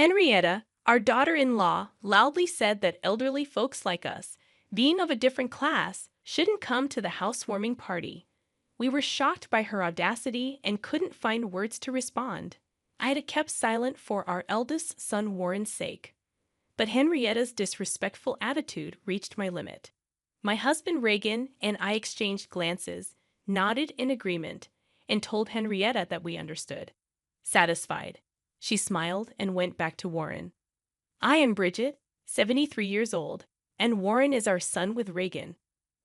Henrietta, our daughter-in-law, loudly said that elderly folks like us, being of a different class, shouldn't come to the housewarming party. We were shocked by her audacity and couldn't find words to respond. I had kept silent for our eldest son Warren's sake. But Henrietta's disrespectful attitude reached my limit. My husband Reagan and I exchanged glances, nodded in agreement, and told Henrietta that we understood. Satisfied, she smiled and went back to Warren. I am Bridget, 73 years old, and Warren is our son with Reagan.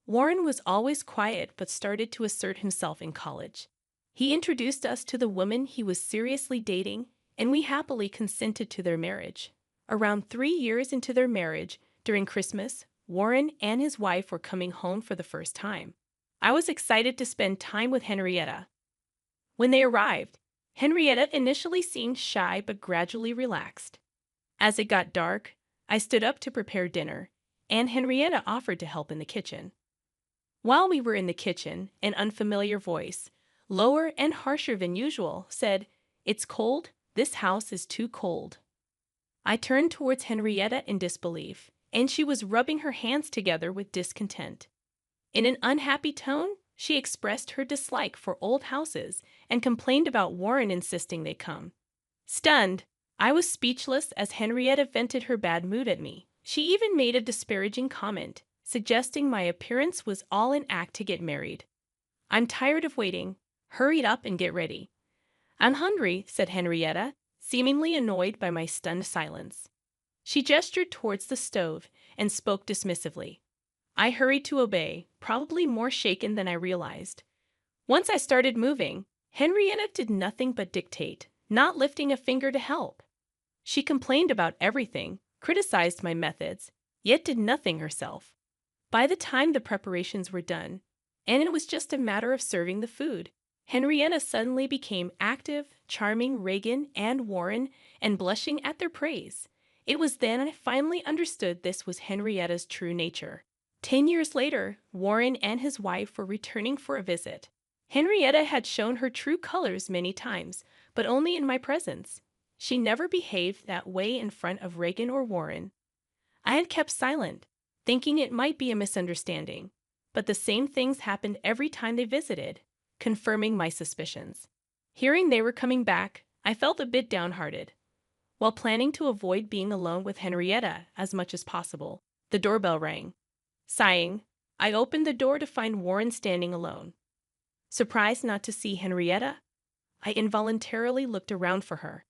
Warren was always quiet but started to assert himself in college. He introduced us to the woman he was seriously dating, and we happily consented to their marriage. Around 3 years into their marriage, during Christmas, Warren and his wife were coming home for the first time. I was excited to spend time with Henrietta. When they arrived, Henrietta initially seemed shy but gradually relaxed. As it got dark, I stood up to prepare dinner, and Henrietta offered to help in the kitchen. While we were in the kitchen, an unfamiliar voice, lower and harsher than usual, said, "It's cold. This house is too cold." I turned towards Henrietta in disbelief, and she was rubbing her hands together with discontent. In an unhappy tone, she expressed her dislike for old houses and complained about Warren insisting they come. Stunned, I was speechless as Henrietta vented her bad mood at me. She even made a disparaging comment, suggesting my appearance was all an act to get married. "I'm tired of waiting. Hurry up and get ready." "I'm hungry," said Henrietta, seemingly annoyed by my stunned silence. She gestured towards the stove and spoke dismissively. I hurried to obey, probably more shaken than I realized. Once I started moving, Henrietta did nothing but dictate, not lifting a finger to help. She complained about everything, criticized my methods, yet did nothing herself. By the time the preparations were done, and it was just a matter of serving the food, Henrietta suddenly became active, charming Reagan and Warren, and blushing at their praise. It was then I finally understood this was Henrietta's true nature. 10 years later, Warren and his wife were returning for a visit. Henrietta had shown her true colors many times, but only in my presence. She never behaved that way in front of Reagan or Warren. I had kept silent, thinking it might be a misunderstanding, but the same things happened every time they visited, confirming my suspicions. Hearing they were coming back, I felt a bit downhearted. While planning to avoid being alone with Henrietta as much as possible, the doorbell rang. Sighing, I opened the door to find Warren standing alone. Surprised not to see Henrietta, I involuntarily looked around for her.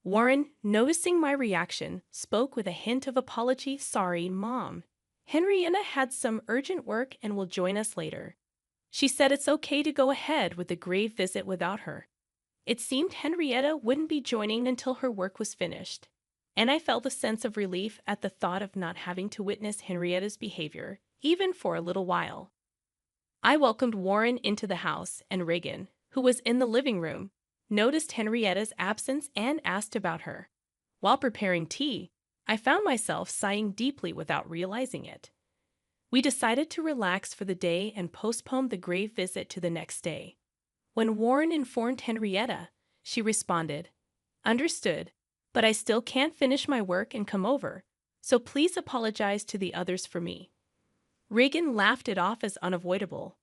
Warren, noticing my reaction, spoke with a hint of apology. "Sorry, Mom. Henrietta had some urgent work and will join us later. She said it's okay to go ahead with the grave visit without her." It seemed Henrietta wouldn't be joining until her work was finished, and I felt a sense of relief at the thought of not having to witness Henrietta's behavior, even for a little while. I welcomed Warren into the house, and Reagan, who was in the living room, noticed Henrietta's absence and asked about her. While preparing tea, I found myself sighing deeply without realizing it. We decided to relax for the day and postpone the grave visit to the next day. When Warren informed Henrietta, she responded, "Understood, but I still can't finish my work and come over, so please apologize to the others for me." Reagan laughed it off as unavoidable,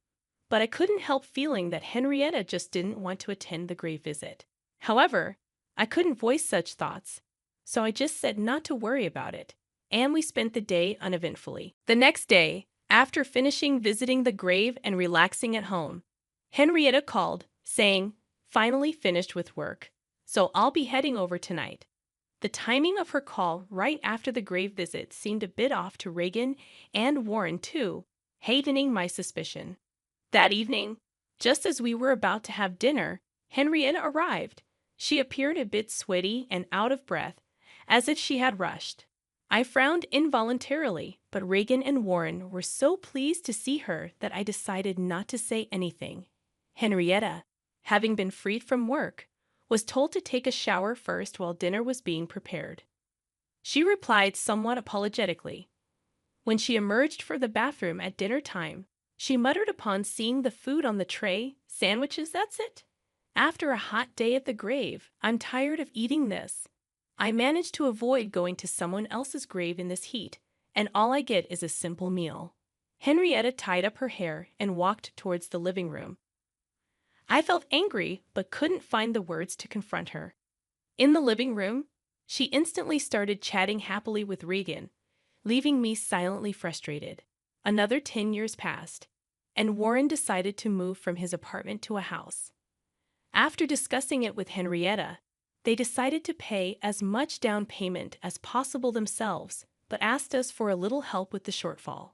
but I couldn't help feeling that Henrietta just didn't want to attend the grave visit. However, I couldn't voice such thoughts, so I just said not to worry about it, and we spent the day uneventfully. The next day, after finishing visiting the grave and relaxing at home, Henrietta called, saying, "Finally finished with work, so I'll be heading over tonight." The timing of her call right after the grave visit seemed a bit off to Reagan and Warren too, hastening my suspicion. That evening, just as we were about to have dinner, Henrietta arrived. She appeared a bit sweaty and out of breath, as if she had rushed. I frowned involuntarily, but Reagan and Warren were so pleased to see her that I decided not to say anything. Henrietta, having been freed from work, was told to take a shower first while dinner was being prepared. She replied somewhat apologetically. When she emerged from the bathroom at dinner time, she muttered upon seeing the food on the tray, "Sandwiches, that's it? After a hot day at the grave, I'm tired of eating this." I managed to avoid going to someone else's grave in this heat, and all I get is a simple meal. Henrietta tied up her hair and walked towards the living room. I felt angry but couldn't find the words to confront her. In the living room, she instantly started chatting happily with Regan, leaving me silently frustrated. Another 10 years passed, and Warren decided to move from his apartment to a house. After discussing it with Henrietta, they decided to pay as much down payment as possible themselves, but asked us for a little help with the shortfall.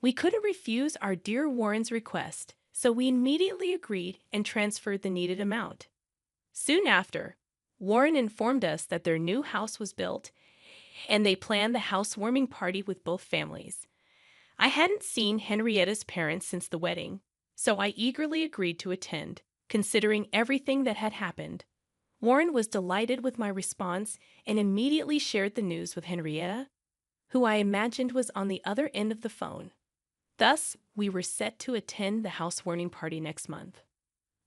We couldn't refuse our dear Warren's request, so we immediately agreed and transferred the needed amount. Soon after, Warren informed us that their new house was built, and they planned the housewarming party with both families. I hadn't seen Henrietta's parents since the wedding, so I eagerly agreed to attend, considering everything that had happened. Warren was delighted with my response and immediately shared the news with Henrietta, who I imagined was on the other end of the phone. Thus, we were set to attend the housewarming party next month.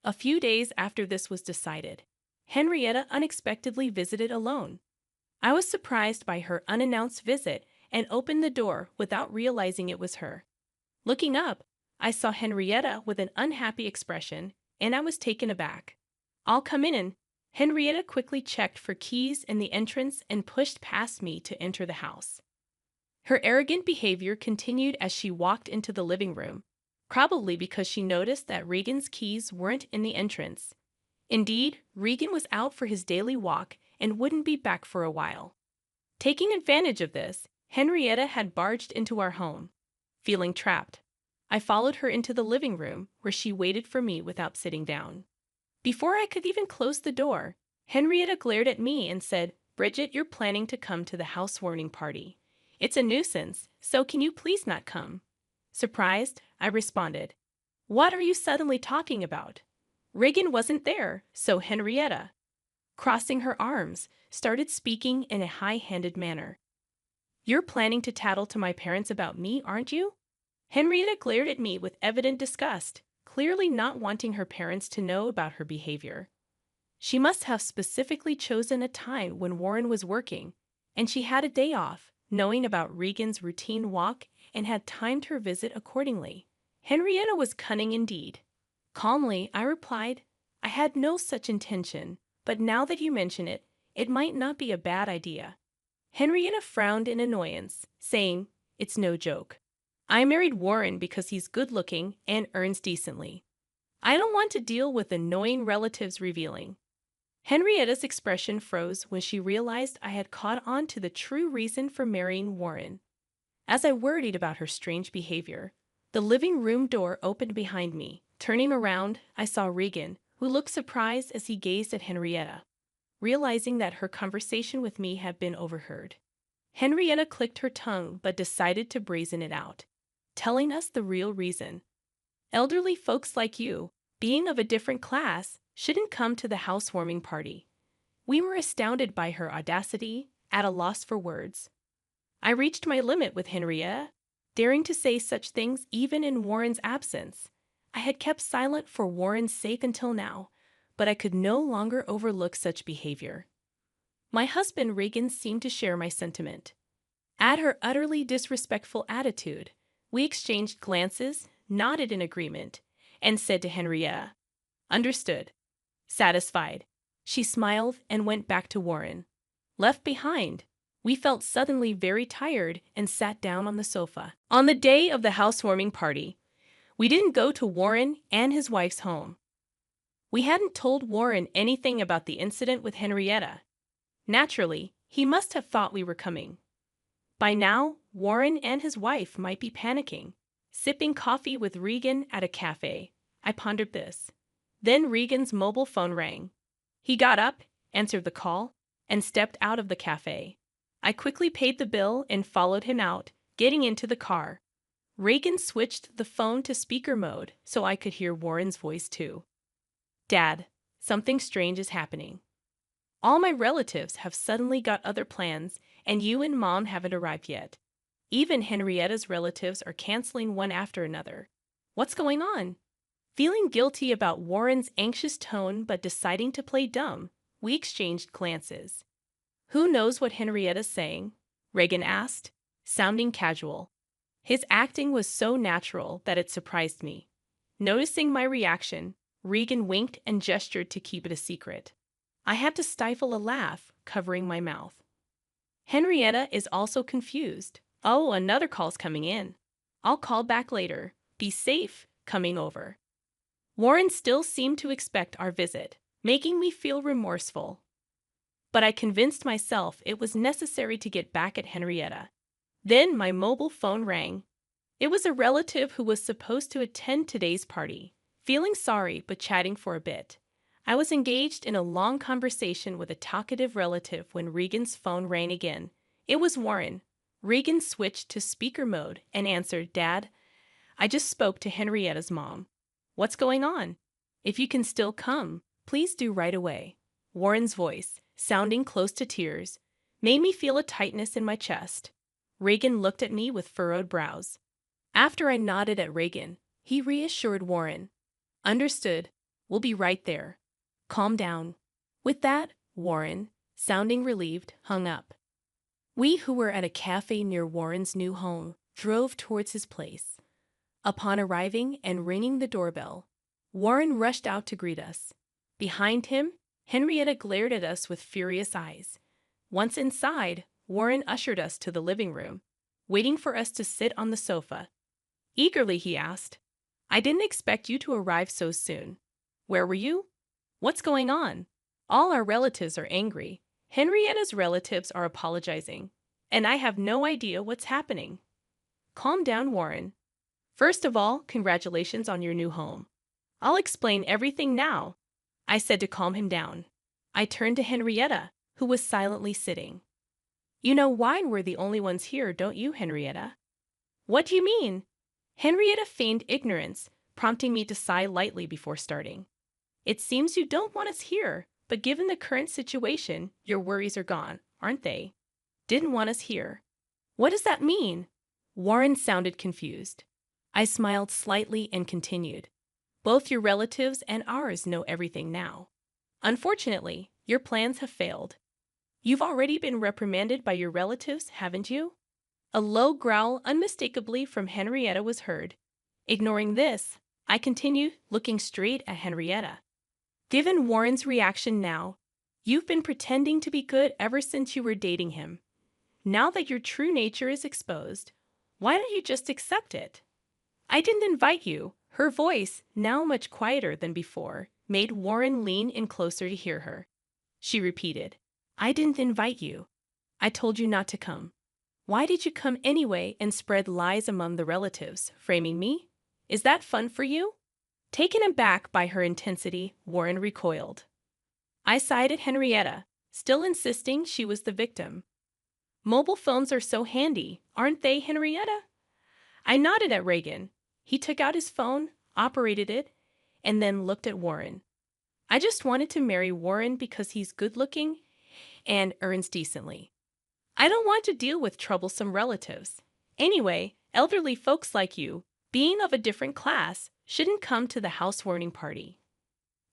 A few days after this was decided, Henrietta unexpectedly visited alone. I was surprised by her unannounced visit and opened the door without realizing it was her. Looking up, I saw Henrietta with an unhappy expression, and I was taken aback. "I'll come in." Henrietta quickly checked for keys in the entrance and pushed past me to enter the house. Her arrogant behavior continued as she walked into the living room, probably because she noticed that Regan's keys weren't in the entrance. Indeed, Regan was out for his daily walk and wouldn't be back for a while. Taking advantage of this, Henrietta had barged into our home. Feeling trapped, I followed her into the living room, where she waited for me without sitting down. Before I could even close the door, Henrietta glared at me and said, "Bridget, you're planning to come to the housewarming party. It's a nuisance, so can you please not come?" Surprised, I responded, "What are you suddenly talking about? Regan wasn't there," so Henrietta, crossing her arms, started speaking in a high-handed manner. "You're planning to tattle to my parents about me, aren't you?" Henrietta glared at me with evident disgust, clearly not wanting her parents to know about her behavior. She must have specifically chosen a time when Warren was working, and she had a day off, knowing about Regan's routine walk, and had timed her visit accordingly. Henrietta was cunning indeed. Calmly, I replied, "I had no such intention, but now that you mention it, it might not be a bad idea." Henrietta frowned in annoyance, saying, "It's no joke. I married Warren because he's good-looking and earns decently. I don't want to deal with annoying relatives revealing." Henrietta's expression froze when she realized I had caught on to the true reason for marrying Warren. As I worried about her strange behavior, the living room door opened behind me. Turning around, I saw Regan, who looked surprised as he gazed at Henrietta, realizing that her conversation with me had been overheard. Henrietta clicked her tongue but decided to brazen it out, telling us the real reason. "Elderly folks like you, being of a different class, shouldn't come to the housewarming party." We were astounded by her audacity, at a loss for words. I reached my limit with Henrietta, daring to say such things even in Warren's absence. I had kept silent for Warren's sake until now, but I could no longer overlook such behavior. My husband Regan seemed to share my sentiment. At her utterly disrespectful attitude, we exchanged glances, nodded in agreement, and said to Henrietta, "Understood." Satisfied, she smiled and went back to Warren. Left behind, we felt suddenly very tired and sat down on the sofa. On the day of the housewarming party, we didn't go to Warren and his wife's home. We hadn't told Warren anything about the incident with Henrietta. Naturally, he must have thought we were coming. By now, Warren and his wife might be panicking, sipping coffee with Regan at a cafe. I pondered this. Then Regan's mobile phone rang. He got up, answered the call, and stepped out of the cafe. I quickly paid the bill and followed him out, getting into the car. Regan switched the phone to speaker mode so I could hear Warren's voice too. "Dad, something strange is happening. All my relatives have suddenly got other plans, and you and Mom haven't arrived yet. Even Henrietta's relatives are canceling one after another. What's going on?" Feeling guilty about Warren's anxious tone but deciding to play dumb, we exchanged glances. Who knows what Henrietta's saying? Reagan asked, sounding casual. His acting was so natural that it surprised me. Noticing my reaction, Regan winked and gestured to keep it a secret. I had to stifle a laugh, covering my mouth. Henrietta is also confused. Oh, another call's coming in. I'll call back later. Be safe, coming over. Warren still seemed to expect our visit, making me feel remorseful. But I convinced myself it was necessary to get back at Henrietta. Then my mobile phone rang. It was a relative who was supposed to attend today's party. Feeling sorry but chatting for a bit, I was engaged in a long conversation with a talkative relative when Regan's phone rang again. It was Warren. Regan switched to speaker mode and answered, "Dad, I just spoke to Henrietta's mom. What's going on? If you can still come, please do right away." Warren's voice, sounding close to tears, made me feel a tightness in my chest. Regan looked at me with furrowed brows. After I nodded at Regan, he reassured Warren. "Understood. We'll be right there. Calm down." With that, Warren, sounding relieved, hung up. We who were at a cafe near Warren's new home drove towards his place. Upon arriving and ringing the doorbell, Warren rushed out to greet us. Behind him, Henrietta glared at us with furious eyes. Once inside, Warren ushered us to the living room, waiting for us to sit on the sofa. Eagerly, he asked, "I didn't expect you to arrive so soon. Where were you? What's going on? All our relatives are angry. Henrietta's relatives are apologizing, and I have no idea what's happening." Calm down, Warren. First of all, congratulations on your new home. I'll explain everything now, I said to calm him down. I turned to Henrietta, who was silently sitting. You know why we're the only ones here, don't you, Henrietta? What do you mean? Henrietta feigned ignorance, prompting me to sigh lightly before starting. It seems you don't want us here, but given the current situation, your worries are gone, aren't they? Didn't want us here. What does that mean? Warren sounded confused. I smiled slightly and continued. Both your relatives and ours know everything now. Unfortunately, your plans have failed. You've already been reprimanded by your relatives, haven't you? A low growl unmistakably from Henrietta was heard. Ignoring this, I continued, looking straight at Henrietta. Given Warren's reaction now, you've been pretending to be good ever since you were dating him. Now that your true nature is exposed, why don't you just accept it? I didn't invite you. Her voice, now much quieter than before, made Warren lean in closer to hear her. She repeated, I didn't invite you. I told you not to come. Why did you come anyway and spread lies among the relatives, framing me? Is that fun for you? Taken aback by her intensity, Warren recoiled. I sighed at Henrietta, still insisting she was the victim. Mobile phones are so handy, aren't they, Henrietta? I nodded at Regan. He took out his phone, operated it, and then looked at Warren. I just wanted to marry Warren because he's good-looking and earns decently. I don't want to deal with troublesome relatives. Anyway, elderly folks like you, being of a different class, shouldn't come to the housewarming party.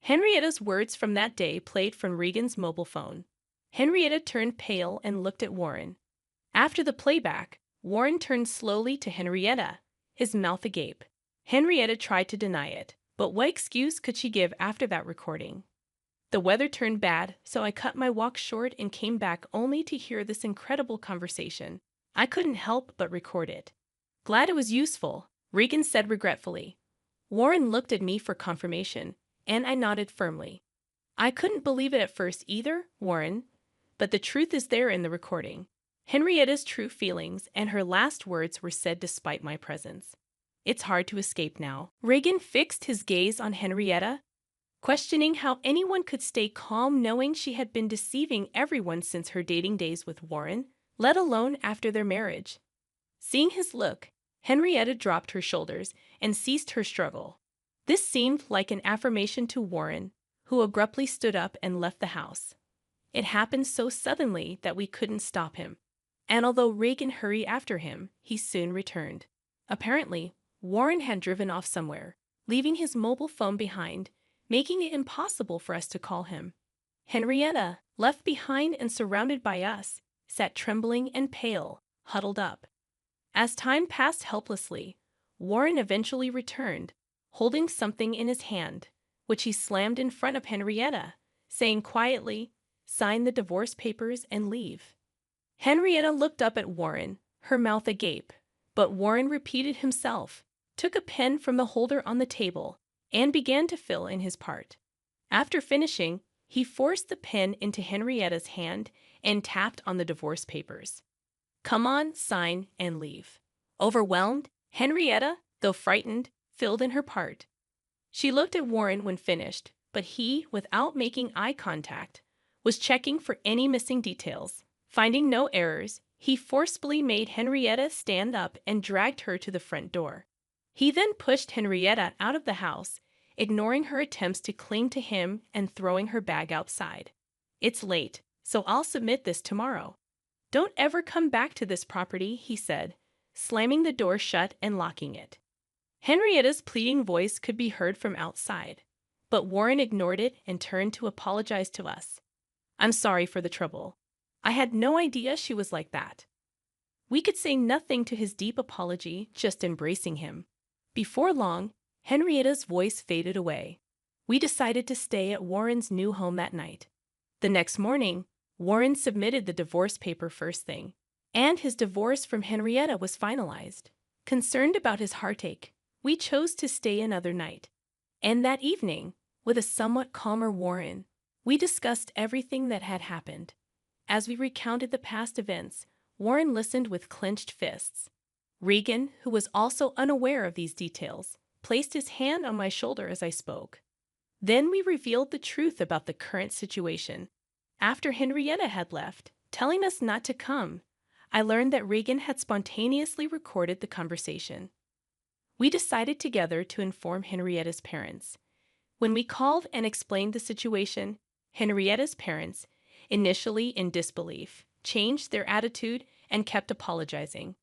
Henrietta's words from that day played from Regan's mobile phone. Henrietta turned pale and looked at Warren. After the playback, Warren turned slowly to Henrietta, his mouth agape. Henrietta tried to deny it, but what excuse could she give after that recording? The weather turned bad, so I cut my walk short and came back only to hear this incredible conversation. I couldn't help but record it. Glad it was useful, Regan said regretfully. Warren looked at me for confirmation, and I nodded firmly. I couldn't believe it at first either, Warren, but the truth is there in the recording. Henrietta's true feelings and her last words were said despite my presence. It's hard to escape now. Regan fixed his gaze on Henrietta, questioning how anyone could stay calm knowing she had been deceiving everyone since her dating days with Warren, let alone after their marriage. Seeing his look, Henrietta dropped her shoulders and ceased her struggle. This seemed like an affirmation to Warren, who abruptly stood up and left the house. It happened so suddenly that we couldn't stop him, and although Regan hurried after him, he soon returned. Apparently, Warren had driven off somewhere, leaving his mobile phone behind, making it impossible for us to call him. Henrietta, left behind and surrounded by us, sat trembling and pale, huddled up. As time passed helplessly, Warren eventually returned, holding something in his hand, which he slammed in front of Henrietta, saying quietly, "Sign the divorce papers and leave." Henrietta looked up at Warren, her mouth agape, but Warren repeated himself, took a pen from the holder on the table, and began to fill in his part. After finishing, he forced the pen into Henrietta's hand and tapped on the divorce papers. "Come on, sign, and leave." Overwhelmed, Henrietta, though frightened, filled in her part. She looked at Warren when finished, but he, without making eye contact, was checking for any missing details. Finding no errors, he forcefully made Henrietta stand up and dragged her to the front door. He then pushed Henrietta out of the house, ignoring her attempts to cling to him and throwing her bag outside. "It's late, so I'll submit this tomorrow. Don't ever come back to this property," he said, slamming the door shut and locking it. Henrietta's pleading voice could be heard from outside, but Warren ignored it and turned to apologize to us. "I'm sorry for the trouble. I had no idea she was like that." We could say nothing to his deep apology, just embracing him. Before long, Henrietta's voice faded away. We decided to stay at Warren's new home that night. The next morning, Warren submitted the divorce paper first thing, and his divorce from Henrietta was finalized. Concerned about his heartache, we chose to stay another night. And that evening, with a somewhat calmer Warren, we discussed everything that had happened. As we recounted the past events, Warren listened with clenched fists. Regan, who was also unaware of these details, placed his hand on my shoulder as I spoke. Then we revealed the truth about the current situation. After Henrietta had left, telling us not to come, I learned that Regan had spontaneously recorded the conversation. We decided together to inform Henrietta's parents. When we called and explained the situation, Henrietta's parents, initially in disbelief, changed their attitude and kept apologizing.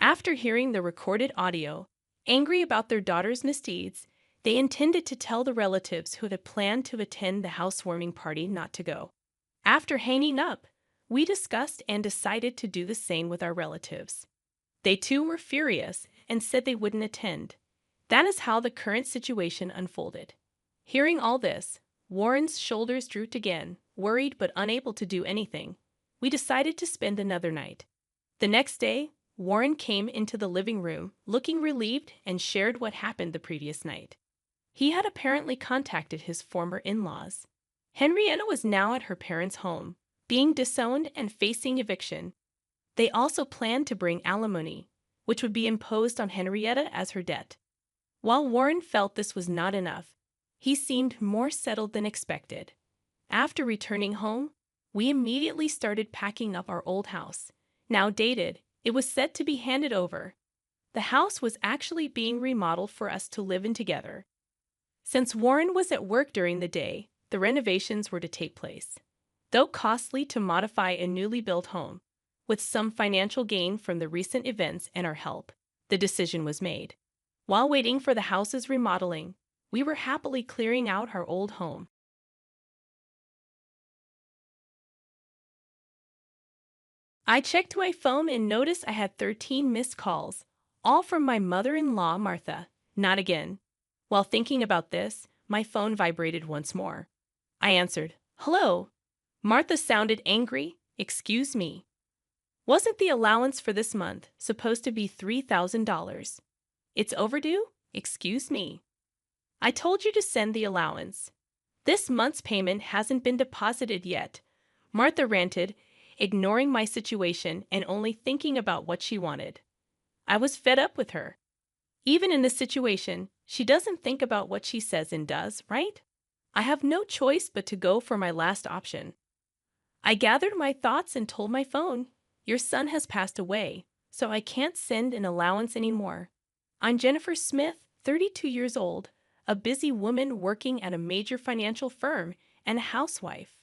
After hearing the recorded audio, angry about their daughter's misdeeds, they intended to tell the relatives who had planned to attend the housewarming party not to go. After hanging up, we discussed and decided to do the same with our relatives. They too were furious and said they wouldn't attend. That is how the current situation unfolded. Hearing all this, Warren's shoulders drooped again, worried but unable to do anything. We decided to spend another night. The next day, Warren came into the living room, looking relieved, and shared what happened the previous night. He had apparently contacted his former in-laws. Henrietta was now at her parents' home, being disowned and facing eviction. They also planned to bring alimony, which would be imposed on Henrietta as her debt. While Warren felt this was not enough, he seemed more settled than expected. After returning home, we immediately started packing up our old house. Now dated, it was set to be handed over. The house was actually being remodeled for us to live in together. Since Warren was at work during the day, the renovations were to take place. Though costly to modify a newly built home, with some financial gain from the recent events and our help, the decision was made. While waiting for the house's remodeling, we were happily clearing out our old home. I checked my phone and noticed I had 13 missed calls, all from my mother-in-law, Martha. Not again. While thinking about this, my phone vibrated once more. I answered, "Hello." Martha sounded angry. "Excuse me. Wasn't the allowance for this month supposed to be $3,000? It's overdue? Excuse me. I told you to send the allowance. This month's payment hasn't been deposited yet." Martha ranted, ignoring my situation and only thinking about what she wanted. I was fed up with her. Even in this situation, she doesn't think about what she says and does, right? I have no choice but to go for my last option. I gathered my thoughts and told my phone, "Your son has passed away, so I can't send an allowance anymore. I'm Jennifer Smith, 32 years old, a busy woman working at a major financial firm and a housewife.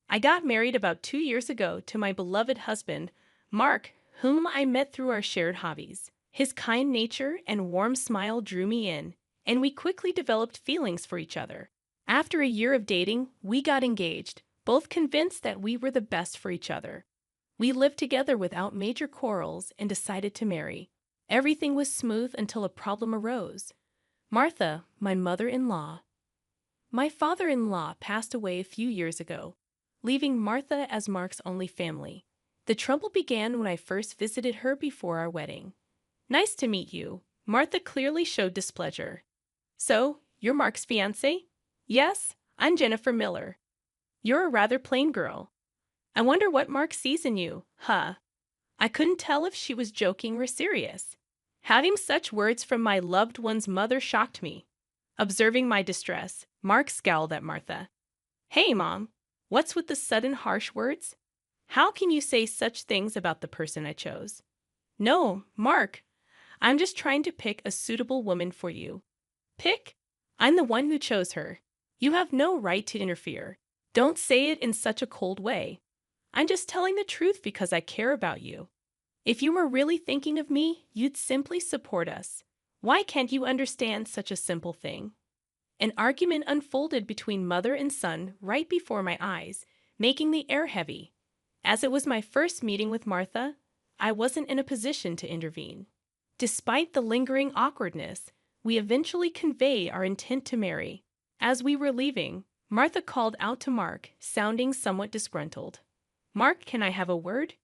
I got married about 2 years ago to my beloved husband, Mark, whom I met through our shared hobbies. His kind nature and warm smile drew me in, and we quickly developed feelings for each other. After a year of dating, we got engaged, both convinced that we were the best for each other. We lived together without major quarrels and decided to marry. Everything was smooth until a problem arose. Martha, my mother-in-law. My father-in-law passed away a few years ago, leaving Martha as Mark's only family. The trouble began when I first visited her before our wedding. Nice to meet you. Martha clearly showed displeasure. So, you're Mark's fiancé? Yes, I'm Jennifer Miller. You're a rather plain girl. I wonder what Mark sees in you, huh? I couldn't tell if she was joking or serious. Having such words from my loved one's mother shocked me. Observing my distress, Mark scowled at Martha. Hey, Mom, what's with the sudden harsh words? How can you say such things about the person I chose? No, Mark, I'm just trying to pick a suitable woman for you. Pick? I'm the one who chose her. You have no right to interfere. Don't say it in such a cold way. I'm just telling the truth because I care about you. If you were really thinking of me, you'd simply support us. Why can't you understand such a simple thing? An argument unfolded between mother and son right before my eyes, making the air heavy. As it was my first meeting with Martha, I wasn't in a position to intervene. Despite the lingering awkwardness, we eventually conveyed our intent to marry. As we were leaving, Martha called out to Mark, sounding somewhat disgruntled. Mark, can I have a word?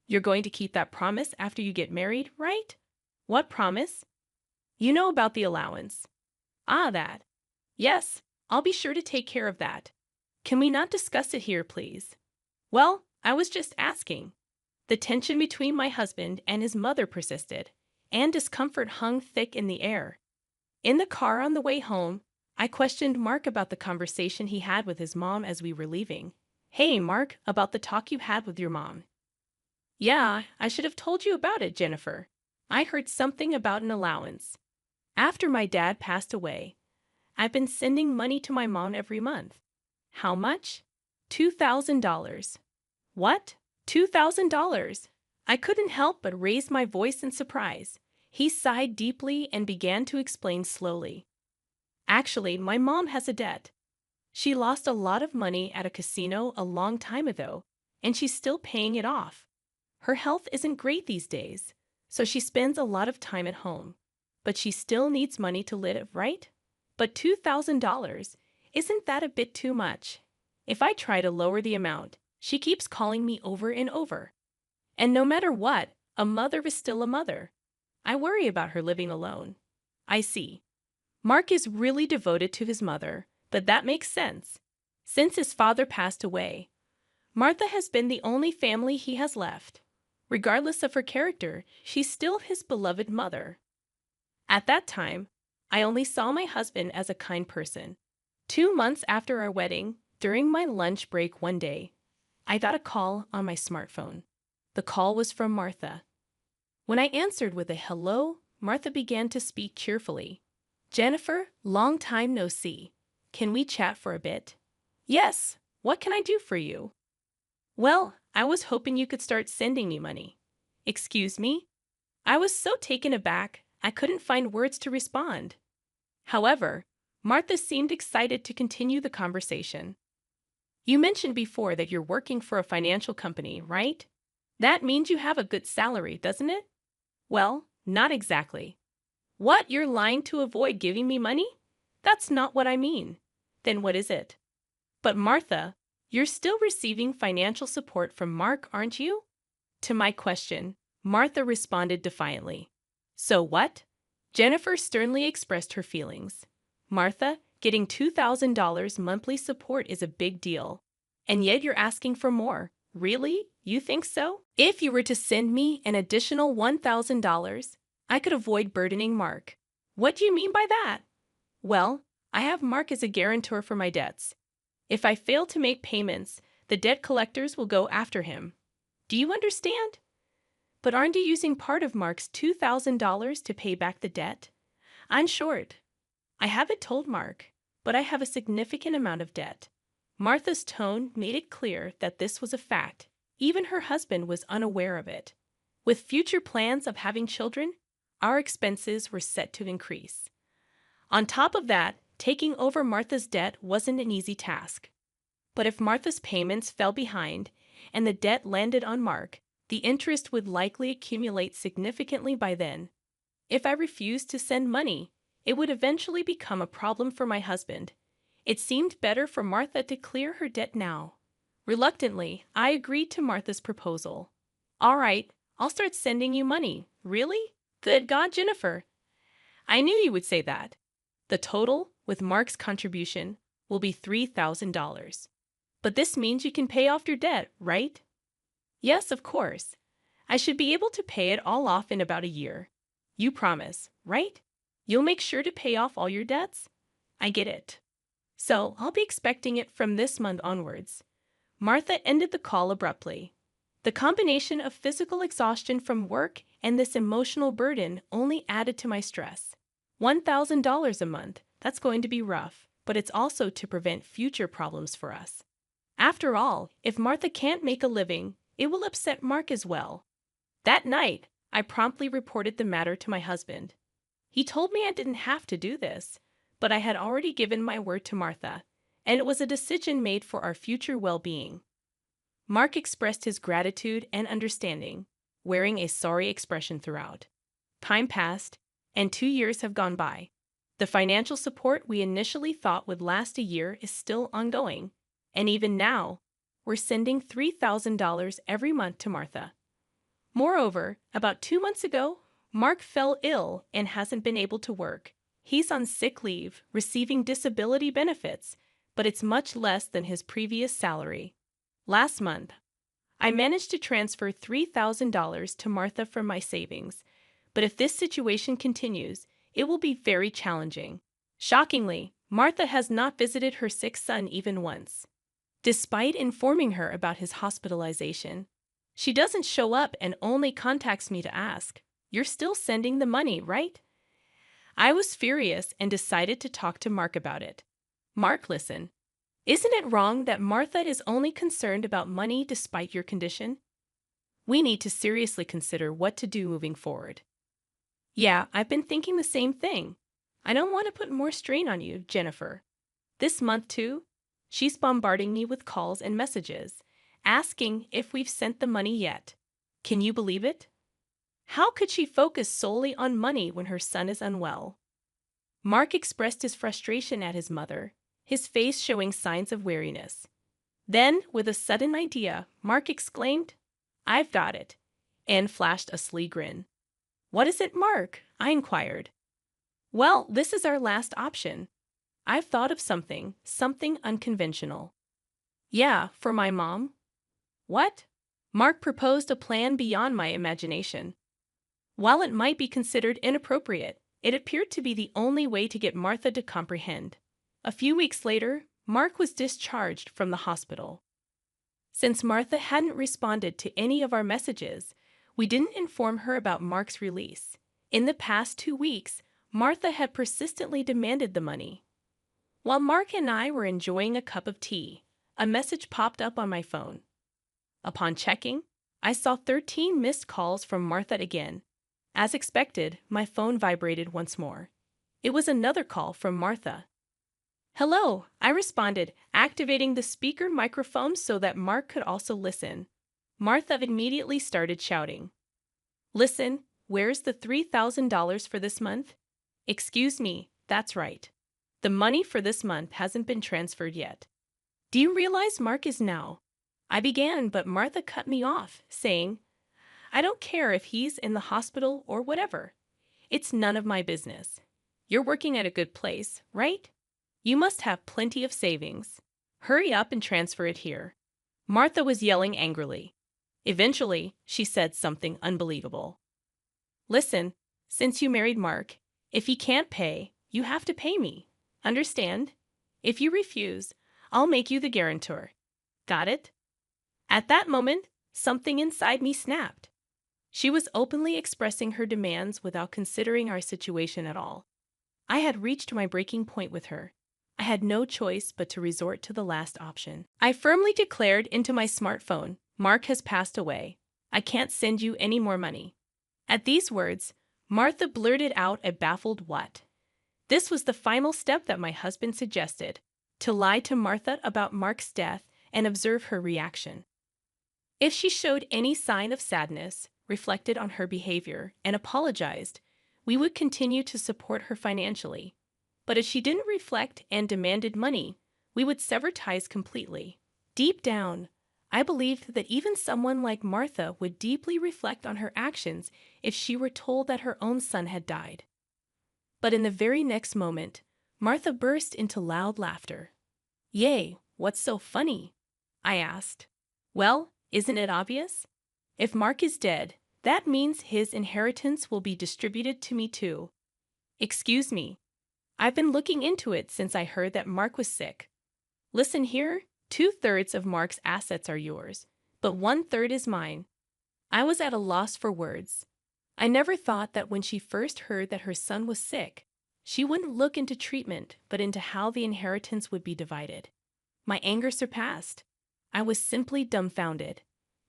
You're going to keep that promise after you get married, right? What promise? You know about the allowance. Ah, that. Yes, I'll be sure to take care of that. Can we not discuss it here, please? Well, I was just asking. The tension between my husband and his mother persisted, and discomfort hung thick in the air. In the car on the way home, I questioned Mark about the conversation he had with his mom as we were leaving. Hey, Mark, about the talk you had with your mom. Yeah, I should have told you about it, Jennifer. I heard something about an allowance. After my dad passed away, I've been sending money to my mom every month. How much? $2,000. What? $2,000? I couldn't help but raise my voice in surprise. He sighed deeply and began to explain slowly. Actually, my mom has a debt. She lost a lot of money at a casino a long time ago, and she's still paying it off. Her health isn't great these days, so she spends a lot of time at home. But she still needs money to live, right? But $2,000, isn't that a bit too much? If I try to lower the amount, she keeps calling me over and over. And no matter what, a mother is still a mother. I worry about her living alone. I see. Mark is really devoted to his mother, but that makes sense. Since his father passed away, Martha has been the only family he has left. Regardless of her character, she's still his beloved mother. At that time, I only saw my husband as a kind person. 2 months after our wedding, during my lunch break one day, I got a call on my smartphone. The call was from Martha. When I answered with a hello, Martha began to speak cheerfully. Jennifer, long time no see. Can we chat for a bit? Yes, what can I do for you? Well, I was hoping you could start sending me money. Excuse me? I was so taken aback, I couldn't find words to respond. However, Martha seemed excited to continue the conversation. You mentioned before that you're working for a financial company, right? That means you have a good salary, doesn't it? Well, not exactly. What, you're lying to avoid giving me money? That's not what I mean. Then what is it? But Martha, you're still receiving financial support from Mark, aren't you? To my question, Martha responded defiantly. So what? Jennifer sternly expressed her feelings. Martha, getting $2,000 monthly support is a big deal. And yet you're asking for more. Really? You think so? If you were to send me an additional $1,000, I could avoid burdening Mark. What do you mean by that? Well, I have Mark as a guarantor for my debts. If I fail to make payments, the debt collectors will go after him. Do you understand? But aren't you using part of Mark's $2,000 to pay back the debt? I'm short. I haven't told Mark, but I have a significant amount of debt. Martha's tone made it clear that this was a fact. Even her husband was unaware of it. With future plans of having children, our expenses were set to increase. On top of that, taking over Martha's debt wasn't an easy task. But if Martha's payments fell behind and the debt landed on Mark, the interest would likely accumulate significantly by then. If I refused to send money, it would eventually become a problem for my husband. It seemed better for Martha to clear her debt now. Reluctantly, I agreed to Martha's proposal. All right, I'll start sending you money. Really? Good God, Jennifer. I knew you would say that. The total, with Mark's contribution, will be $3,000. But this means you can pay off your debt, right? Yes, of course. I should be able to pay it all off in about a year. You promise, right? You'll make sure to pay off all your debts? I get it. So I'll be expecting it from this month onwards. Martha ended the call abruptly. The combination of physical exhaustion from work and this emotional burden only added to my stress. $1,000 a month, that's going to be rough, but it's also to prevent future problems for us. After all, if Martha can't make a living, it will upset Mark as well. That night, I promptly reported the matter to my husband. He told me I didn't have to do this, but I had already given my word to Martha, and it was a decision made for our future well-being. Mark expressed his gratitude and understanding, wearing a sorry expression throughout. Time passed, and 2 years have gone by. The financial support we initially thought would last a year is still ongoing, and even now, we're sending $3,000 every month to Martha. Moreover, about 2 months ago, Mark fell ill and hasn't been able to work. He's on sick leave, receiving disability benefits, but it's much less than his previous salary. Last month, I managed to transfer $3,000 to Martha from my savings, but if this situation continues, it will be very challenging. Shockingly, Martha has not visited her sick son even once. Despite informing her about his hospitalization, she doesn't show up and only contacts me to ask, "You're still sending the money, right?" I was furious and decided to talk to Mark about it. Mark, listen. Isn't it wrong that Martha is only concerned about money despite your condition? We need to seriously consider what to do moving forward. Yeah, I've been thinking the same thing. I don't want to put more strain on you, Jennifer. This month, too, she's bombarding me with calls and messages, asking if we've sent the money yet. Can you believe it? How could she focus solely on money when her son is unwell? Mark expressed his frustration at his mother, his face showing signs of weariness. Then, with a sudden idea, Mark exclaimed, "I've got it," and flashed a sly grin. "What is it, Mark?" I inquired. "Well, this is our last option. I've thought of something unconventional." "Yeah, for my mom?" "What?" Mark proposed a plan beyond my imagination. While it might be considered inappropriate, it appeared to be the only way to get Martha to comprehend. A few weeks later, Mark was discharged from the hospital. Since Martha hadn't responded to any of our messages, we didn't inform her about Mark's release. In the past 2 weeks, Martha had persistently demanded the money. While Mark and I were enjoying a cup of tea, a message popped up on my phone. Upon checking, I saw 13 missed calls from Martha again. As expected, my phone vibrated once more. It was another call from Martha. "Hello," I responded, activating the speaker microphone so that Mark could also listen. Martha immediately started shouting, "Listen, where's the $3,000 for this month?" "Excuse me, that's right. The money for this month hasn't been transferred yet." "Do you realize Mark is now?" I began, but Martha cut me off, saying, "I don't care if he's in the hospital or whatever. It's none of my business. You're working at a good place, right? You must have plenty of savings. Hurry up and transfer it here." Martha was yelling angrily. Eventually, she said something unbelievable. "Listen, since you married Mark, if he can't pay, you have to pay me. Understand? If you refuse, I'll make you the guarantor. Got it?" At that moment, something inside me snapped. She was openly expressing her demands without considering our situation at all. I had reached my breaking point with her. I had no choice but to resort to the last option. I firmly declared into my smartphone, "Mark has passed away. I can't send you any more money." At these words, Martha blurted out a baffled "what?" This was the final step that my husband suggested: to lie to Martha about Mark's death and observe her reaction. If she showed any sign of sadness, reflected on her behavior, and apologized, we would continue to support her financially. But if she didn't reflect and demanded money, we would sever ties completely. Deep down, I believed that even someone like Martha would deeply reflect on her actions if she were told that her own son had died. But in the very next moment, Martha burst into loud laughter. "Yay, what's so funny?" I asked. "Well, isn't it obvious? If Mark is dead, that means his inheritance will be distributed to me too." "Excuse me. I've been looking into it since I heard that Mark was sick. Listen here, 2/3 of Mark's assets are yours, but 1/3 is mine." I was at a loss for words. I never thought that when she first heard that her son was sick, she wouldn't look into treatment, but into how the inheritance would be divided. My anger surpassed. I was simply dumbfounded.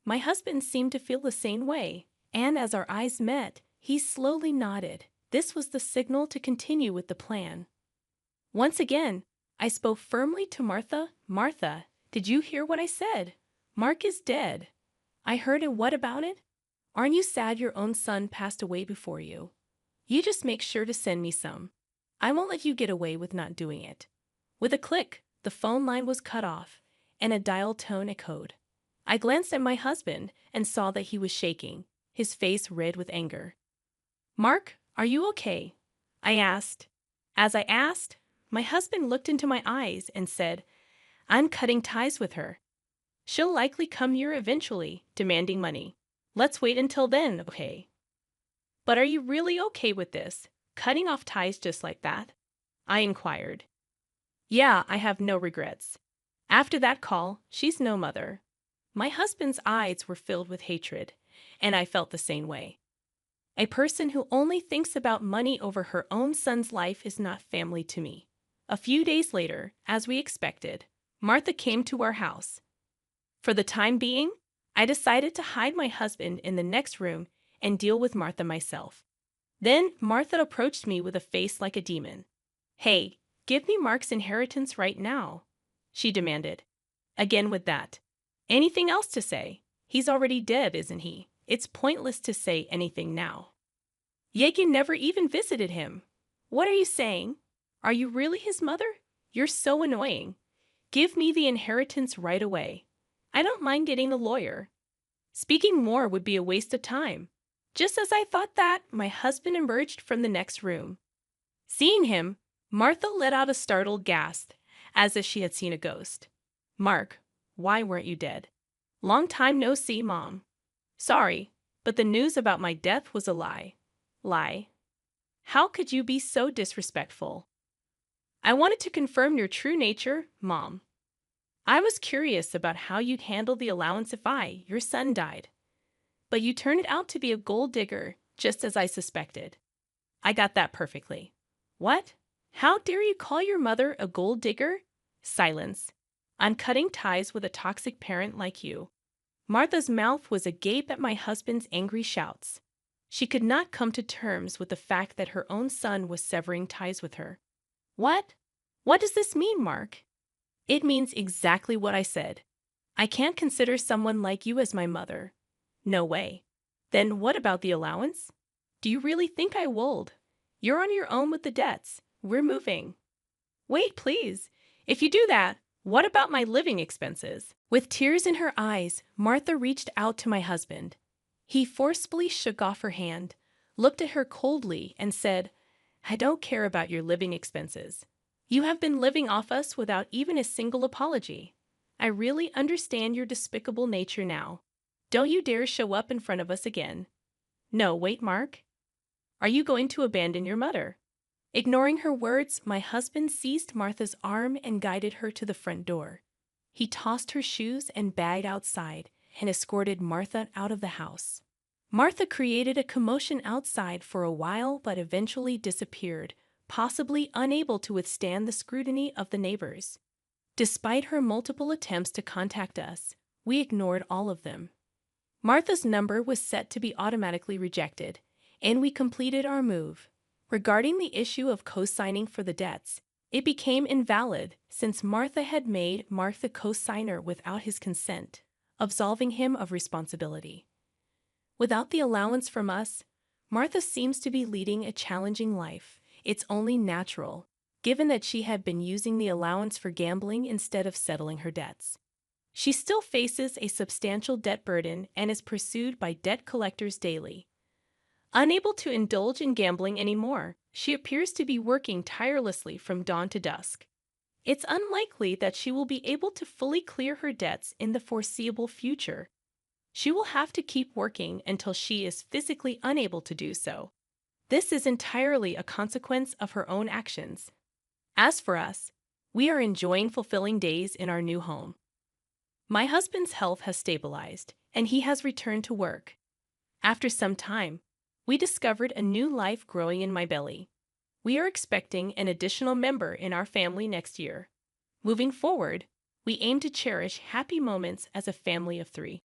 My husband seemed to feel the same way, and as our eyes met, he slowly nodded. This was the signal to continue with the plan. Once again, I spoke firmly to Martha. "Martha, did you hear what I said? Mark is dead." "I heard it. What about it? Aren't you sad your own son passed away before you? You just make sure to send me some. I won't let you get away with not doing it." With a click, the phone line was cut off, and a dial tone echoed. I glanced at my husband and saw that he was shaking, his face red with anger. "Mark, are you okay?" I asked. As I asked, my husband looked into my eyes and said, "I'm cutting ties with her. She'll likely come here eventually, demanding money. Let's wait until then, okay?" "But are you really okay with this, cutting off ties just like that?" I inquired. "Yeah, I have no regrets. After that call, she's no mother." My husband's eyes were filled with hatred, and I felt the same way. A person who only thinks about money over her own son's life is not family to me. A few days later, as we expected, Martha came to our house. For the time being, I decided to hide my husband in the next room and deal with Martha myself. Then Martha approached me with a face like a demon. "Hey, give me Mark's inheritance right now," she demanded. Again with that. "Anything else to say? He's already dead, isn't he? It's pointless to say anything now. Yakin never even visited him. What are you saying? Are you really his mother? You're so annoying. Give me the inheritance right away. I don't mind getting a lawyer. Speaking more would be a waste of time." Just as I thought that, my husband emerged from the next room. Seeing him, Martha let out a startled gasp, as if she had seen a ghost. "Mark, why weren't you dead?" "Long time no see, Mom." "Sorry, but the news about my death was a lie." "Lie? How could you be so disrespectful?" "I wanted to confirm your true nature, Mom. I was curious about how you'd handle the allowance if your son died. But you turned out to be a gold digger, just as I suspected." "I got that perfectly." "What? How dare you call your mother a gold digger?" Silence. "I'm cutting ties with a toxic parent like you." Martha's mouth was agape at my husband's angry shouts. She could not come to terms with the fact that her own son was severing ties with her. "What? What does this mean, Mark?" "It means exactly what I said. I can't consider someone like you as my mother. No way." "Then what about the allowance? Do you really think I would? You're on your own with the debts. We're moving." "Wait, please. If you do that, what about my living expenses?" With tears in her eyes, Martha reached out to my husband. He forcefully shook off her hand, looked at her coldly, and said, "I don't care about your living expenses. You have been living off us without even a single apology. I really understand your despicable nature now. Don't you dare show up in front of us again." "No, wait, Mark. Are you going to abandon your mother?" Ignoring her words, my husband seized Martha's arm and guided her to the front door. He tossed her shoes and bag outside and escorted Martha out of the house. Martha created a commotion outside for a while but eventually disappeared, possibly unable to withstand the scrutiny of the neighbors. Despite her multiple attempts to contact us, we ignored all of them. Martha's number was set to be automatically rejected, and we completed our move. Regarding the issue of co-signing for the debts, It became invalid since Martha had made Mark the co-signer without his consent, absolving him of responsibility. Without the allowance from us, Martha seems to be leading a challenging life. It's only natural, given that she had been using the allowance for gambling instead of settling her debts. She still faces a substantial debt burden and is pursued by debt collectors daily. Unable to indulge in gambling anymore, she appears to be working tirelessly from dawn to dusk. It's unlikely that she will be able to fully clear her debts in the foreseeable future. She will have to keep working until she is physically unable to do so. This is entirely a consequence of her own actions. As for us, we are enjoying fulfilling days in our new home. My husband's health has stabilized, and he has returned to work. After some time, we discovered a new life growing in my belly. We are expecting an additional member in our family next year. Moving forward, we aim to cherish happy moments as a family of 3.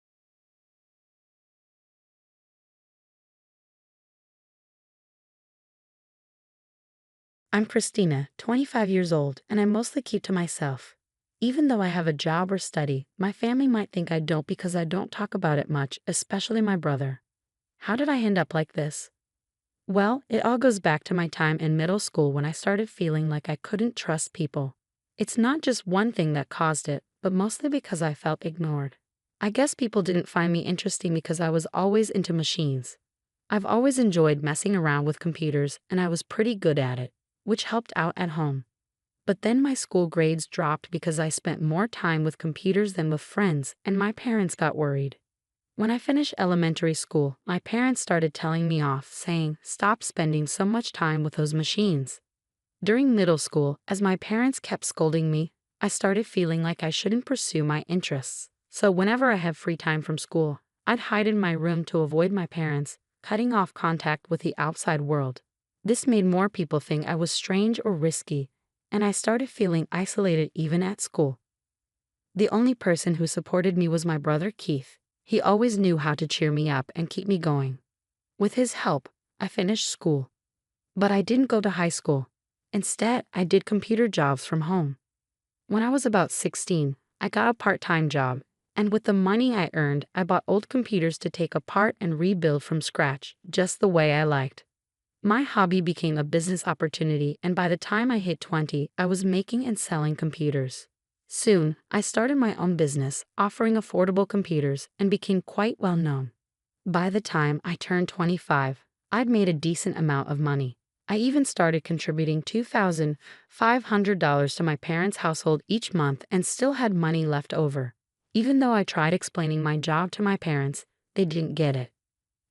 I'm Christina, 25 years old, and I mostly keep to myself. Even though I have a job or study, my family might think I don't because I don't talk about it much, especially my brother. How did I end up like this? Well, it all goes back to my time in middle school when I started feeling like I couldn't trust people. It's not just one thing that caused it, but mostly because I felt ignored. I guess people didn't find me interesting because I was always into machines. I've always enjoyed messing around with computers, and I was pretty good at it, which helped out at home. But then my school grades dropped because I spent more time with computers than with friends, and my parents got worried. When I finished elementary school, my parents started telling me off, saying, "Stop spending so much time with those machines." During middle school, as my parents kept scolding me, I started feeling like I shouldn't pursue my interests. So whenever I have free time from school, I'd hide in my room to avoid my parents, cutting off contact with the outside world. This made more people think I was strange or risky, and I started feeling isolated even at school. The only person who supported me was my brother Keith. He always knew how to cheer me up and keep me going. With his help, I finished school. But I didn't go to high school. Instead, I did computer jobs from home. When I was about 16, I got a part-time job, and with the money I earned, I bought old computers to take apart and rebuild from scratch, just the way I liked. My hobby became a business opportunity, and by the time I hit 20, I was making and selling computers. Soon, I started my own business, offering affordable computers, and became quite well known. By the time I turned 25, I'd made a decent amount of money. I even started contributing $2,500 to my parents' household each month and still had money left over. Even though I tried explaining my job to my parents, they didn't get it.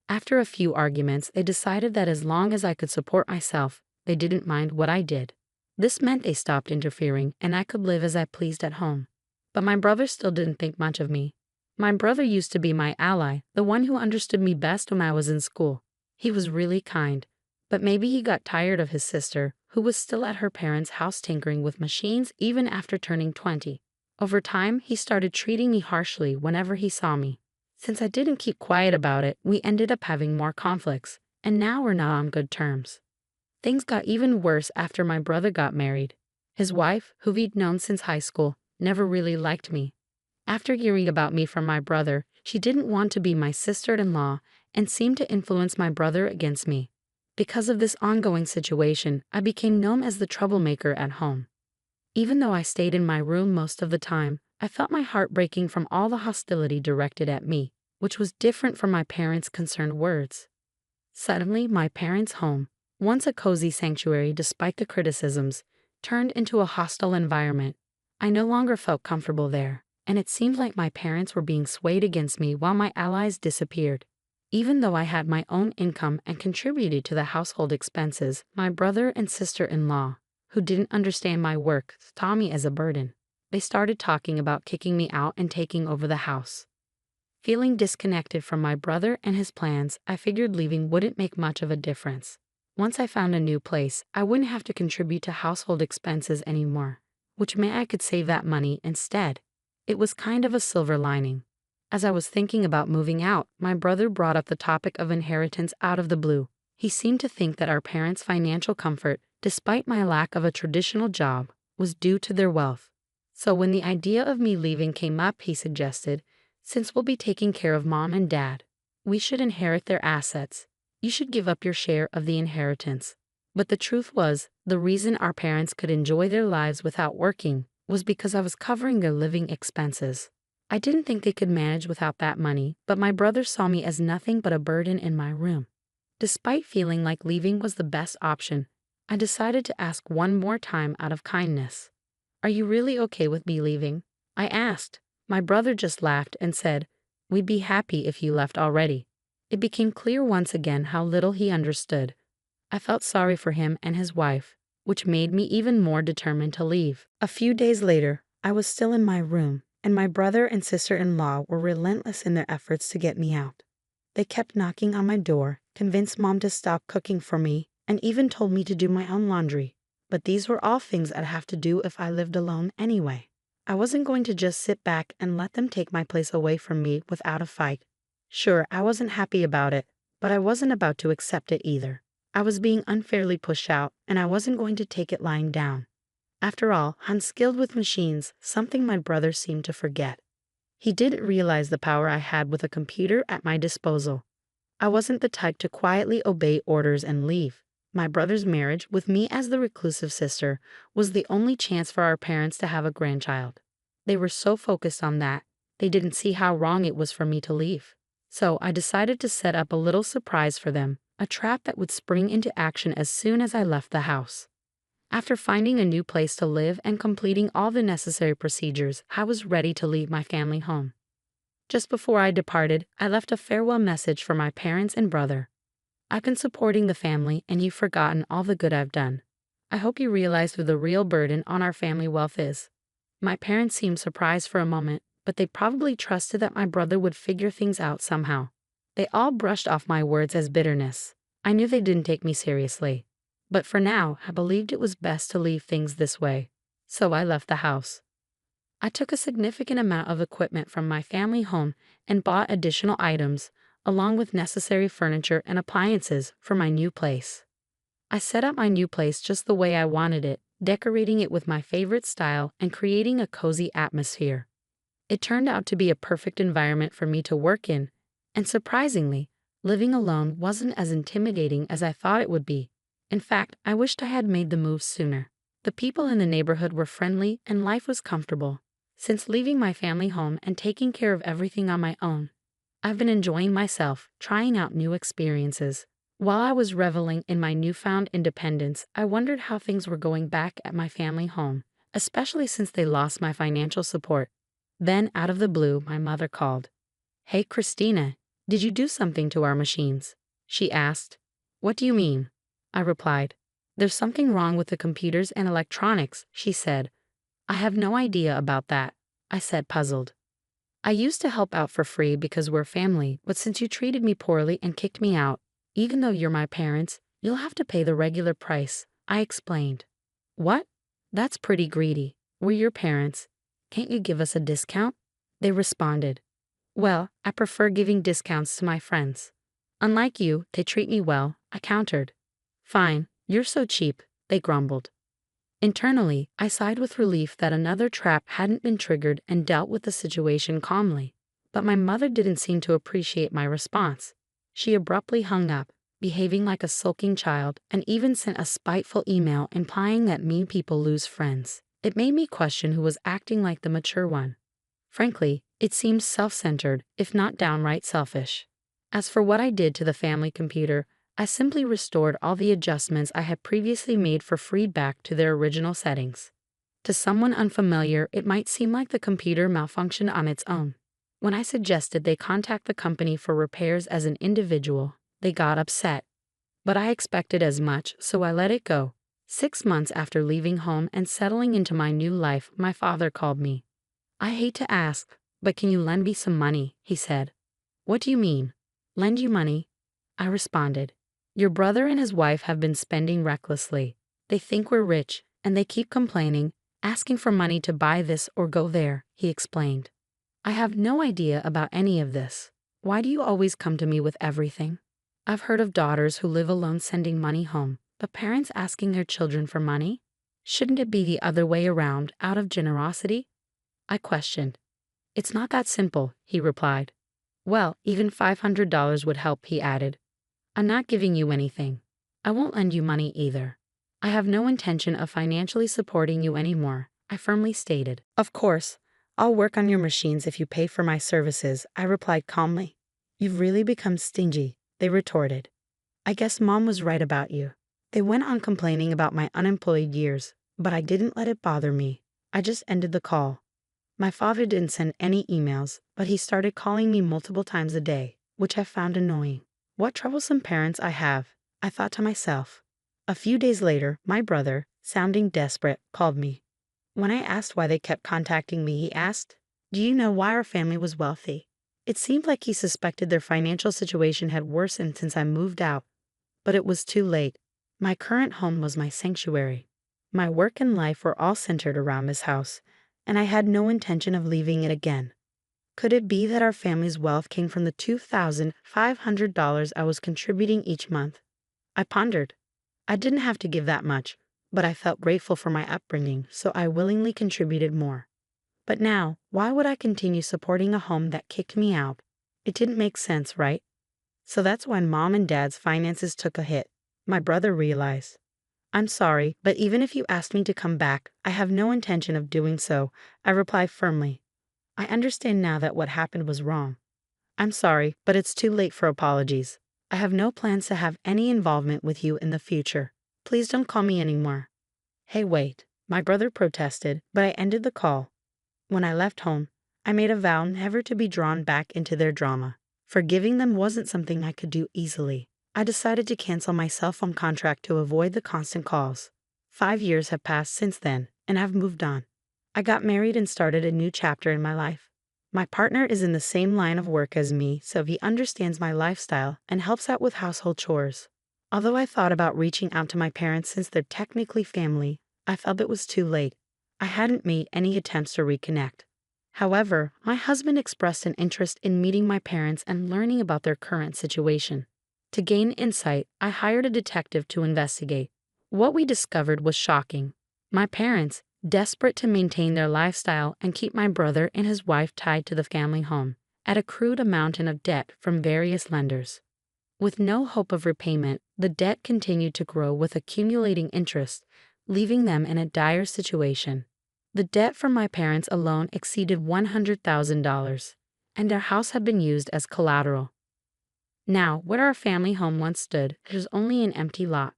After a few arguments, they decided that as long as I could support myself, they didn't mind what I did. This meant they stopped interfering and I could live as I pleased at home. But my brother still didn't think much of me. My brother used to be my ally, the one who understood me best when I was in school. He was really kind. But maybe he got tired of his sister, who was still at her parents' house tinkering with machines even after turning 20. Over time, he started treating me harshly whenever he saw me. Since I didn't keep quiet about it, we ended up having more conflicts, and now we're not on good terms. Things got even worse after my brother got married. His wife, who we'd known since high school, never really liked me. After hearing about me from my brother, she didn't want to be my sister-in-law and seemed to influence my brother against me. Because of this ongoing situation, I became known as the troublemaker at home. Even though I stayed in my room most of the time, I felt my heart breaking from all the hostility directed at me, which was different from my parents' concerned words. Suddenly, my parents' home, once a cozy sanctuary despite the criticisms, turned into a hostile environment. I no longer felt comfortable there, and it seemed like my parents were being swayed against me while my allies disappeared. Even though I had my own income and contributed to the household expenses, my brother and sister-in-law, who didn't understand my work, saw me as a burden. They started talking about kicking me out and taking over the house. Feeling disconnected from my brother and his plans, I figured leaving wouldn't make much of a difference. Once I found a new place, I wouldn't have to contribute to household expenses anymore, which meant I could save that money instead. It was kind of a silver lining. As I was thinking about moving out, my brother brought up the topic of inheritance out of the blue. He seemed to think that our parents' financial comfort despite my lack of a traditional job, was due to their wealth. So when the idea of me leaving came up, he suggested, since we'll be taking care of mom and dad, we should inherit their assets. You should give up your share of the inheritance. But the truth was, the reason our parents could enjoy their lives without working was because I was covering their living expenses. I didn't think they could manage without that money, but my brother saw me as nothing but a burden in my room. Despite feeling like leaving was the best option, I decided to ask one more time out of kindness. Are you really okay with me leaving? I asked. My brother just laughed and said, we'd be happy if you left already. It became clear once again how little he understood. I felt sorry for him and his wife, which made me even more determined to leave. A few days later, I was still in my room, and my brother and sister-in-law were relentless in their efforts to get me out. They kept knocking on my door, convinced mom to stop cooking for me, and even told me to do my own laundry. But these were all things I'd have to do if I lived alone anyway. I wasn't going to just sit back and let them take my place away from me without a fight. Sure, I wasn't happy about it, but I wasn't about to accept it either. I was being unfairly pushed out, and I wasn't going to take it lying down. After all, unskilled with machines, something my brother seemed to forget. He didn't realize the power I had with a computer at my disposal. I wasn't the type to quietly obey orders and leave. My brother's marriage, with me as the reclusive sister, was the only chance for our parents to have a grandchild. They were so focused on that, they didn't see how wrong it was for me to leave. So I decided to set up a little surprise for them, a trap that would spring into action as soon as I left the house. After finding a new place to live and completing all the necessary procedures, I was ready to leave my family home. Just before I departed, I left a farewell message for my parents and brother. I've been supporting the family, and you've forgotten all the good I've done. I hope you realize who the real burden on our family wealth is. My parents seemed surprised for a moment, but they probably trusted that my brother would figure things out somehow. They all brushed off my words as bitterness. I knew they didn't take me seriously. But for now, I believed it was best to leave things this way. So I left the house. I took a significant amount of equipment from my family home and bought additional items, along with necessary furniture and appliances for my new place. I set up my new place just the way I wanted it, decorating it with my favorite style and creating a cozy atmosphere. It turned out to be a perfect environment for me to work in, and surprisingly, living alone wasn't as intimidating as I thought it would be. In fact, I wished I had made the move sooner. The people in the neighborhood were friendly and life was comfortable. Since leaving my family home and taking care of everything on my own, I've been enjoying myself, trying out new experiences. While I was reveling in my newfound independence, I wondered how things were going back at my family home, especially since they lost my financial support. Then, out of the blue, my mother called. "Hey, Christina, did you do something to our machines?" she asked. "What do you mean?" I replied. "There's something wrong with the computers and electronics," she said. "I have no idea about that," I said, puzzled. "I used to help out for free because we're family, but since you treated me poorly and kicked me out, even though you're my parents, you'll have to pay the regular price," I explained. "What? That's pretty greedy. We're your parents. Can't you give us a discount?" They responded. "Well, I prefer giving discounts to my friends. Unlike you, they treat me well," I countered. "Fine, you're so cheap," they grumbled. Internally, I sighed with relief that another trap hadn't been triggered and dealt with the situation calmly. But my mother didn't seem to appreciate my response. She abruptly hung up, behaving like a sulking child, and even sent a spiteful email implying that mean people lose friends. It made me question who was acting like the mature one. Frankly, it seemed self-centered, if not downright selfish. As for what I did to the family computer, I simply restored all the adjustments I had previously made for free back to their original settings. To someone unfamiliar, it might seem like the computer malfunctioned on its own. When I suggested they contact the company for repairs as an individual, they got upset. But I expected as much, so I let it go. 6 months after leaving home and settling into my new life, my father called me. "I hate to ask, but can you lend me some money?" he said. "What do you mean? Lend you money?" I responded. "Your brother and his wife have been spending recklessly. They think we're rich, and they keep complaining, asking for money to buy this or go there," he explained. "I have no idea about any of this. Why do you always come to me with everything? I've heard of daughters who live alone sending money home, But parents asking their children for money? Shouldn't it be the other way around, out of generosity? I questioned. It's not that simple, he replied. Well, even $500 would help, he added. I'm not giving you anything. I won't lend you money either. I have no intention of financially supporting you anymore, I firmly stated. Of course, I'll work on your machines if you pay for my services, I replied calmly. You've really become stingy, they retorted. I guess Mom was right about you. They went on complaining about my unemployed years, but I didn't let it bother me. I just ended the call. My father didn't send any emails, but he started calling me multiple times a day, which I found annoying. What troublesome parents I have, I thought to myself. A few days later, my brother, sounding desperate, called me. When I asked why they kept contacting me, he asked, "Do you know why our family was wealthy?" It seemed like he suspected their financial situation had worsened since I moved out, but it was too late. My current home was my sanctuary. My work and life were all centered around this house, and I had no intention of leaving it again. Could it be that our family's wealth came from the $2,500 I was contributing each month? I pondered. I didn't have to give that much, but I felt grateful for my upbringing, so I willingly contributed more. But now, why would I continue supporting a home that kicked me out? It didn't make sense, right? So that's when Mom and Dad's finances took a hit. My brother realized. I'm sorry, but even if you asked me to come back, I have no intention of doing so, I replied firmly. I understand now that what happened was wrong. I'm sorry, but it's too late for apologies. I have no plans to have any involvement with you in the future. Please don't call me anymore. Hey, wait, my brother protested, but I ended the call. When I left home, I made a vow never to be drawn back into their drama. Forgiving them wasn't something I could do easily. I decided to cancel my cell phone contract to avoid the constant calls. 5 years have passed since then, and I've moved on. I got married and started a new chapter in my life. My partner is in the same line of work as me, so he understands my lifestyle and helps out with household chores. Although I thought about reaching out to my parents since they're technically family, I felt it was too late. I hadn't made any attempts to reconnect. However, my husband expressed an interest in meeting my parents and learning about their current situation. To gain insight, I hired a detective to investigate. What we discovered was shocking. My parents, desperate to maintain their lifestyle and keep my brother and his wife tied to the family home, had accrued a mountain of debt from various lenders. With no hope of repayment, the debt continued to grow with accumulating interest, leaving them in a dire situation. The debt from my parents alone exceeded $100,000, and their house had been used as collateral. Now, where our family home once stood, there's only an empty lot.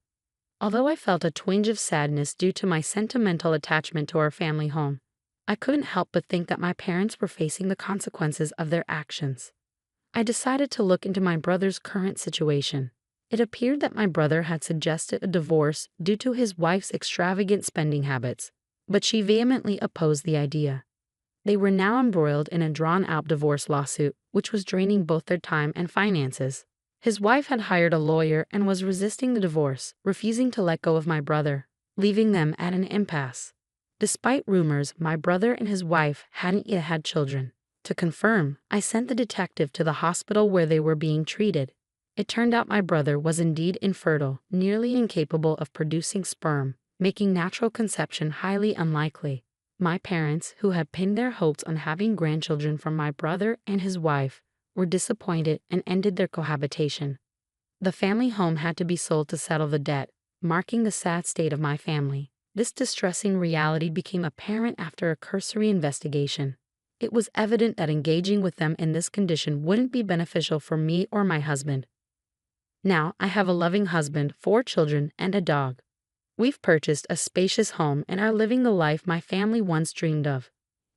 Although I felt a twinge of sadness due to my sentimental attachment to our family home, I couldn't help but think that my parents were facing the consequences of their actions. I decided to look into my brother's current situation. It appeared that my brother had suggested a divorce due to his wife's extravagant spending habits, but she vehemently opposed the idea. They were now embroiled in a drawn-out divorce lawsuit, which was draining both their time and finances. His wife had hired a lawyer and was resisting the divorce, refusing to let go of my brother, leaving them at an impasse. Despite rumors, my brother and his wife hadn't yet had children. To confirm, I sent the detective to the hospital where they were being treated. It turned out my brother was indeed infertile, nearly incapable of producing sperm, making natural conception highly unlikely. My parents, who had pinned their hopes on having grandchildren from my brother and his wife, were disappointed and ended their cohabitation. The family home had to be sold to settle the debt, marking the sad state of my family. This distressing reality became apparent after a cursory investigation. It was evident that engaging with them in this condition wouldn't be beneficial for me or my husband. Now, I have a loving husband, 4 children, and a dog. We've purchased a spacious home and are living the life my family once dreamed of.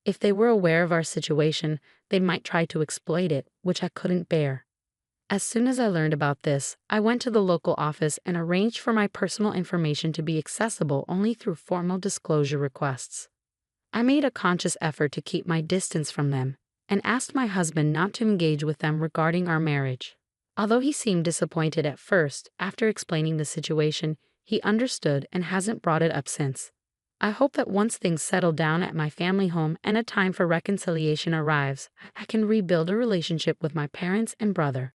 If they were aware of our situation, they might try to exploit it, which I couldn't bear. As soon as I learned about this, I went to the local office and arranged for my personal information to be accessible only through formal disclosure requests. I made a conscious effort to keep my distance from them and asked my husband not to engage with them regarding our marriage. Although he seemed disappointed at first, after explaining the situation, he understood and hasn't brought it up since. I hope that once things settle down at my family home and a time for reconciliation arrives, I can rebuild a relationship with my parents and brother.